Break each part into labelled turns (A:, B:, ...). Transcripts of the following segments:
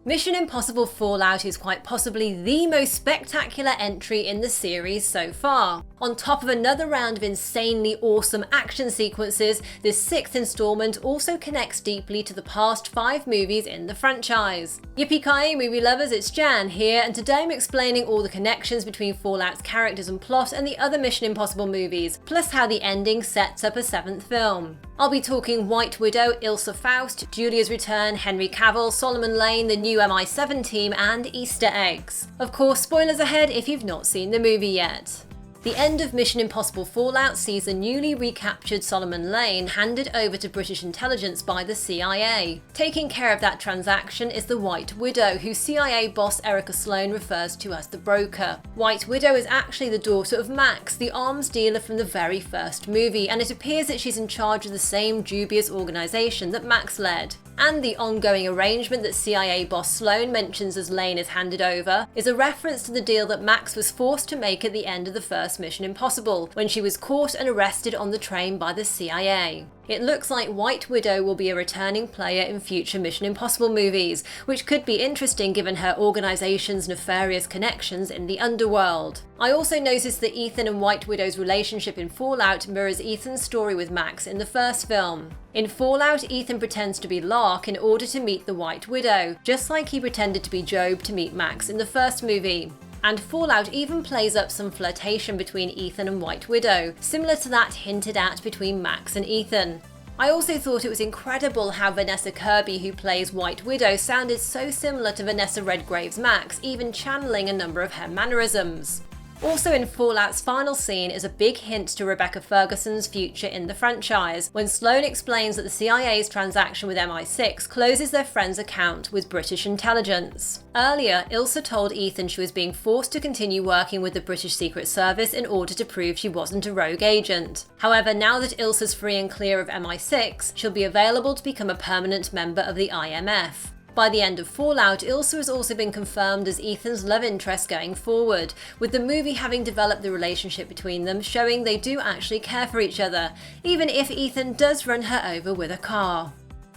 A: Mission Impossible Fallout is quite possibly the most spectacular entry in the series so far. On top of another round of insanely awesome action sequences, this sixth installment also connects deeply to the past 5 movies in the franchise. Yippee-ki-yay movie lovers, it's Jan here, and today I'm explaining all the connections between Fallout's characters and plot and the other Mission Impossible movies, plus how the ending sets up a 7th film. I'll be talking White Widow, Ilsa Faust, Julia's return, Henry Cavill, Solomon Lane, the new MI7 team, and Easter eggs. Of course, spoilers ahead if you've not seen the movie yet. The end of Mission Impossible Fallout sees the newly recaptured Solomon Lane handed over to British intelligence by the CIA. Taking care of that transaction is the White Widow, who CIA boss Sloan refers to as the broker. White Widow is actually the daughter of Max, the arms dealer from the very first movie, and it appears that she's in charge of the same dubious organisation that Max led. And the ongoing arrangement that CIA boss Sloan mentions as Lane is handed over is a reference to the deal that Max was forced to make at the end of the first Mission Impossible, when she was caught and arrested on the train by the CIA. It looks like White Widow will be a returning player in future Mission Impossible movies, which could be interesting given her organisation's nefarious connections in the underworld. I also noticed that Ethan and White Widow's relationship in Fallout mirrors Ethan's story with Max in the first film. In Fallout, Ethan pretends to be Lark in order to meet the White Widow, just like he pretended to be Job to meet Max in the first movie. And Fallout even plays up some flirtation between Ethan and White Widow, similar to that hinted at between Max and Ethan. I also thought it was incredible how Vanessa Kirby, who plays White Widow, sounded so similar to Vanessa Redgrave's Max, even channeling a number of her mannerisms. Also in Fallout's final scene is a big hint to Rebecca Ferguson's future in the franchise, when Sloan explains that the CIA's transaction with MI6 closes their friend's account with British intelligence. Earlier, Ilsa told Ethan she was being forced to continue working with the British Secret Service in order to prove she wasn't a rogue agent. However, now that Ilsa's free and clear of MI6, she'll be available to become a permanent member of the IMF. By the end of Fallout, Ilsa has also been confirmed as Ethan's love interest going forward, with the movie having developed the relationship between them, showing they do actually care for each other, even if Ethan does run her over with a car.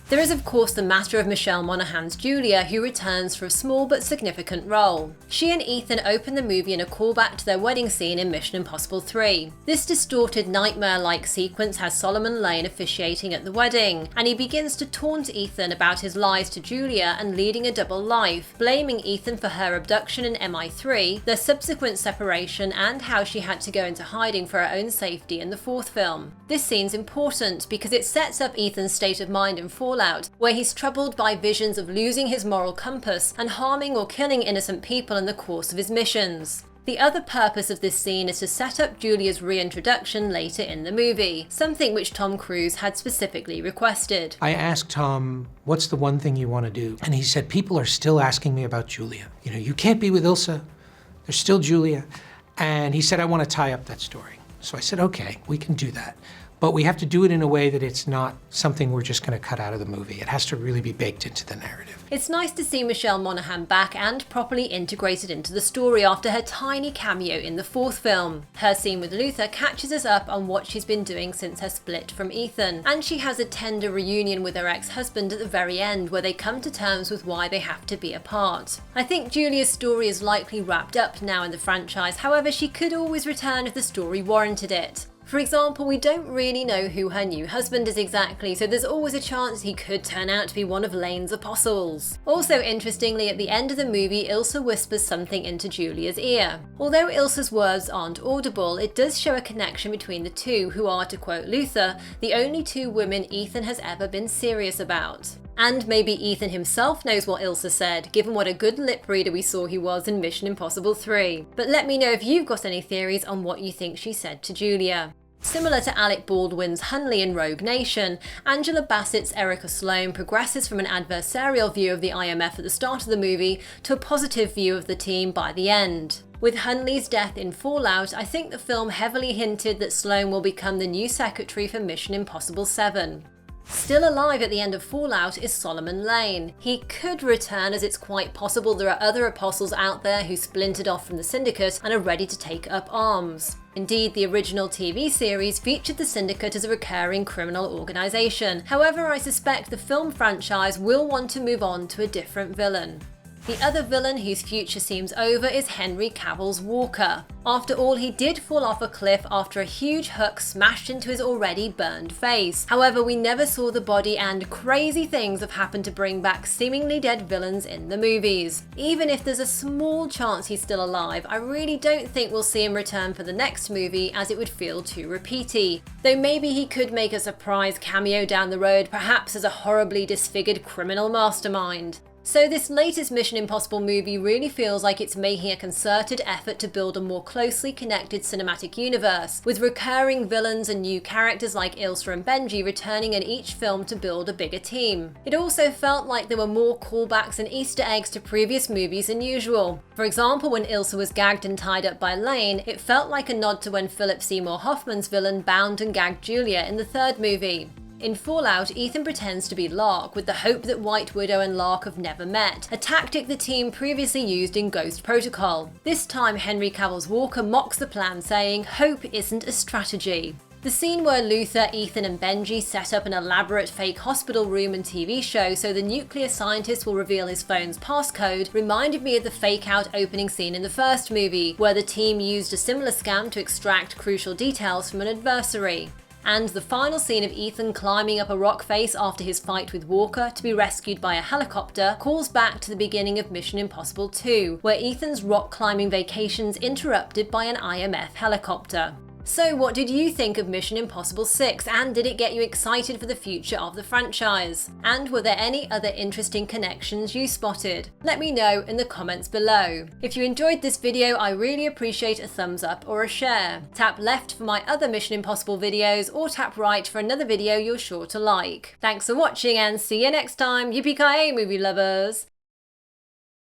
A: There is of course the matter of Michelle Monaghan's Julia, who returns for a small but significant role. She and Ethan open the movie in a callback to their wedding scene in Mission Impossible 3. This distorted nightmare-like sequence has Solomon Lane officiating at the wedding, and he begins to taunt Ethan about his lies to Julia and leading a double life, blaming Ethan for her abduction in MI3, their subsequent separation, and how she had to go into hiding for her own safety in the 4th film. This scene's important because it sets up Ethan's state of mind in Fallout, where he's troubled by visions of losing his moral compass and harming or killing innocent people in the course of his missions. The other purpose of this scene is to set up Julia's reintroduction later in the movie, something which Tom Cruise had specifically requested.
B: I asked Tom, what's the one thing you want to do? And he said, people are still asking me about Julia. You know, you can't be with Ilsa, there's still Julia. And he said, I want to tie up that story. So I said, okay, we can do that. But we have to do it in a way that it's not something we're just going to cut out of the movie. It has to really be baked into the narrative.
A: It's nice to see Michelle Monaghan back and properly integrated into the story after her tiny cameo in the 4th film. Her scene with Luther catches us up on what she's been doing since her split from Ethan, and she has a tender reunion with her ex-husband at the very end where they come to terms with why they have to be apart. I think Julia's story is likely wrapped up now in the franchise, however she could always return if the story warranted it. For example, we don't really know who her new husband is exactly, so there's always a chance he could turn out to be one of Lane's apostles. Also interestingly, at the end of the movie, Ilsa whispers something into Julia's ear. Although Ilsa's words aren't audible, it does show a connection between the two, who are, to quote Luther, the only 2 women Ethan has ever been serious about. And maybe Ethan himself knows what Ilsa said, given what a good lip reader we saw he was in Mission Impossible 3. But let me know if you've got any theories on what you think she said to Julia. Similar to Alec Baldwin's Hunley in Rogue Nation, Angela Bassett's Sloan progresses from an adversarial view of the IMF at the start of the movie to a positive view of the team by the end. With Hunley's death in Fallout, I think the film heavily hinted that Sloan will become the new secretary for Mission Impossible 7. Still alive at the end of Fallout is Solomon Lane. He could return, as it's quite possible there are other apostles out there who splintered off from the Syndicate and are ready to take up arms. Indeed, the original TV series featured the Syndicate as a recurring criminal organisation. However, I suspect the film franchise will want to move on to a different villain. The other villain whose future seems over is Henry Cavill's Walker. After all, he did fall off a cliff after a huge hook smashed into his already burned face. However, we never saw the body, and crazy things have happened to bring back seemingly dead villains in the movies. Even if there's a small chance he's still alive, I really don't think we'll see him return for the next movie, as it would feel too repeaty. Though maybe he could make a surprise cameo down the road, perhaps as a horribly disfigured criminal mastermind. So this latest Mission Impossible movie really feels like it's making a concerted effort to build a more closely connected cinematic universe, with recurring villains and new characters like Ilsa and Benji returning in each film to build a bigger team. It also felt like there were more callbacks and Easter eggs to previous movies than usual. For example, when Ilsa was gagged and tied up by Lane, it felt like a nod to when Philip Seymour Hoffman's villain bound and gagged Julia in the third movie. In Fallout, Ethan pretends to be Lark, with the hope that White Widow and Lark have never met, a tactic the team previously used in Ghost Protocol. This time, Henry Cavill's Walker mocks the plan, saying, "Hope isn't a strategy." The scene where Luther, Ethan and Benji set up an elaborate fake hospital room and TV show so the nuclear scientist will reveal his phone's passcode reminded me of the fake-out opening scene in the first movie, where the team used a similar scam to extract crucial details from an adversary. And the final scene of Ethan climbing up a rock face after his fight with Walker to be rescued by a helicopter calls back to the beginning of Mission Impossible 2, where Ethan's rock climbing vacation's interrupted by an IMF helicopter. So what did you think of Mission Impossible 6, and did it get you excited for the future of the franchise? And were there any other interesting connections you spotted? Let me know in the comments below. If you enjoyed this video, I really appreciate a thumbs up or a share. Tap left for my other Mission Impossible videos, or tap right for another video you're sure to like. Thanks for watching, and see you next time. Yippee-ki-yay, movie lovers!